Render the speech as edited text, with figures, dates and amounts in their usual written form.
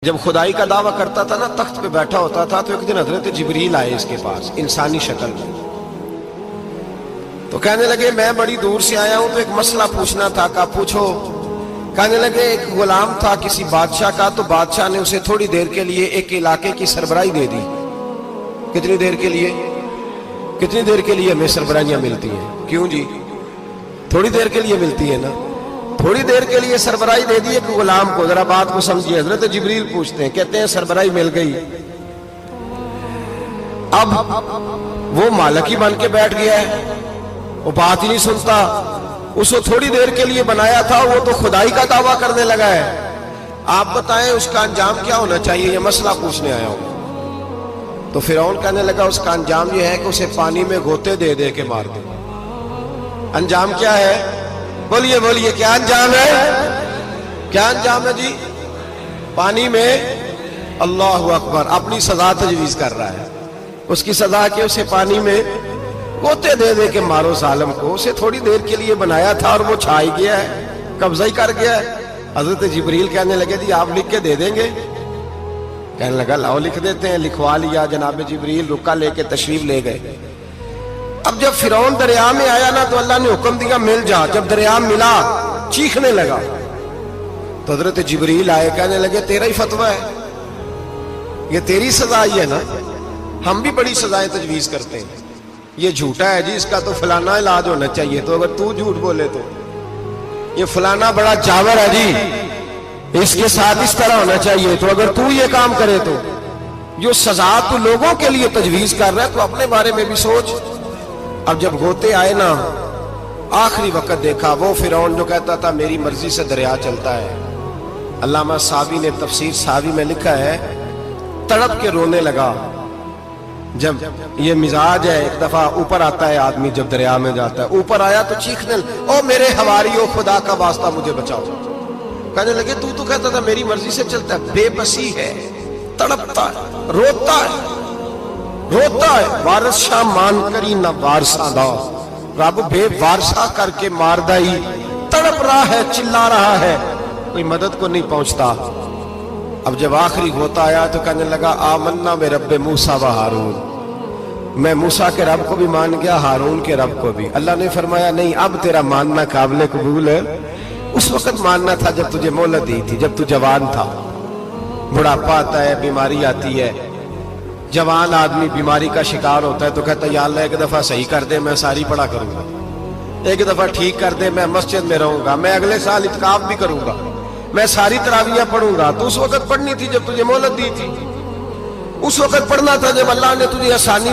جب خدائی کا دعویٰ کرتا تھا نا، تخت پہ بیٹھا ہوتا تھا تو ایک دن حضرت جبریل آئے اس کے پاس انسانی شکل میں، تو کہنے لگے میں بڑی دور سے آیا ہوں تو ایک مسئلہ پوچھنا تھا۔ کہا پوچھو۔ کہنے لگے ایک غلام تھا کسی بادشاہ کا، تو بادشاہ نے اسے تھوڑی دیر کے لیے ایک علاقے کی سربراہی دے دی۔ کتنی دیر کے لیے؟ کتنی دیر کے لیے ہمیں سربراہیاں ملتی ہیں؟ کیوں جی؟ تھوڑی دیر کے لیے ملتی ہے نا، تھوڑی دیر کے لیے سربراہی دے دی ایک غلام کو۔ ذرا بات کو سمجھیے، حضرت جبریل پوچھتے ہیں، کہتے ہیں سربراہی مل گئی، اب وہ مالک ہی بن کے بیٹھ گیا ہے، وہ بات ہی نہیں سنتا، اس کو تھوڑی دیر کے لیے بنایا تھا، وہ تو خدائی کا دعویٰ کرنے لگا ہے۔ آپ بتائیں اس کا انجام کیا ہونا چاہیے؟ یہ مسئلہ پوچھنے آیا ہوں۔ تو فرعون کہنے لگا اس کا انجام یہ ہے کہ اسے پانی میں گوتے دے دے کے مار دے۔ انجام کیا ہے؟ بولیے بولیے، کیا انجام ہے؟ کیا انجام ہے جی؟ پانی میں، اللہ اکبر، اپنی سزا تجویز کر رہا ہے۔ اس کی سزا کہ اسے پانی میں گوتے دے دے کے مارو ظالم کو۔ اسے تھوڑی دیر کے لیے بنایا تھا اور وہ چھا ہی گیا ہے، قبضہ ہی کر گیا ہے۔ حضرت جبریل کہنے لگے جی آپ لکھ کے دے دیں گے؟ کہنے لگا لاؤ لکھ دیتے ہیں۔ لکھوا لیا، جناب جبریل رکا لے کے تشریف لے گئے۔ اب جب فرعون دریا میں آیا نا تو اللہ نے حکم دیا مل جا۔ جب دریا ملا چیخنے لگا تو حضرت جبریل آئے، کہنے لگے تیرا ہی فتویٰ ہے، یہ تیری سزا ہی ہے نا، ہم بھی بڑی سزائیں تجویز کرتے ہیں، یہ جھوٹا ہے جی، اس کا تو فلانا علاج ہونا چاہیے، تو اگر تو جھوٹ بولے تو یہ فلانا بڑا جاور ہے جی، اس کے ساتھ اس طرح ہونا چاہیے، تو اگر تو یہ کام کرے تو جو سزا تو لوگوں کے لیے تجویز کر رہا ہے تو اپنے بارے میں بھی سوچ۔ اب جب گوتے آئے نا، آخری وقت دیکھا وہ فرعون جو کہتا تھا میری مرضی سے دریا چلتا ہے، علامہ ساوی نے تفسیر ساوی میں لکھا ہے تڑپ کے رونے لگا۔ جب یہ مزاج ہے، ایک دفعہ اوپر آتا ہے آدمی جب دریا میں جاتا ہے، اوپر آیا تو چیخنے او میرے حواریو خدا کا واسطہ مجھے بچاؤ۔ کہنے لگے تو کہتا تھا میری مرضی سے چلتا ہے۔ بے بسی ہے، تڑپتا ہے، روتا ہے، روتا ہے۔ وارث شاہ مان کری نہ وارثہ دا، رب بے وارثہ کر کے مار دائی، تڑپ رہا ہے، چلا رہا ہے، کوئی مدد کو نہیں پہنچتا۔ اب جب آخری ہوتا آیا تو کہنے لگا آمنا میں رب موسیٰ و ہارون، میں موسیٰ کے رب کو بھی مان گیا، ہارون کے رب کو بھی۔ اللہ نے فرمایا نہیں، اب تیرا ماننا قابل قبول ہے، اس وقت ماننا تھا جب تجھے مہلت دی تھی، جب تو جوان تھا۔ بڑھاپا آتا ہے، بیماری آتی ہے، جوان آدمی بیماری کا شکار ہوتا ہے تو کہتا ہے یا اللہ ایک دفعہ صحیح کر دے، میں ساری پڑھا کروں گا، ایک دفعہ ٹھیک کر دے، میں مسجد میں رہوں گا، میں اگلے سال اعتکاف بھی کروں گا، میں ساری تراویحیں پڑھوں گا۔ تو اس وقت پڑھنی تھی جب تجھے مہلت دی تھی، اس وقت پڑھنا تھا جب اللہ نے تجھے آسانی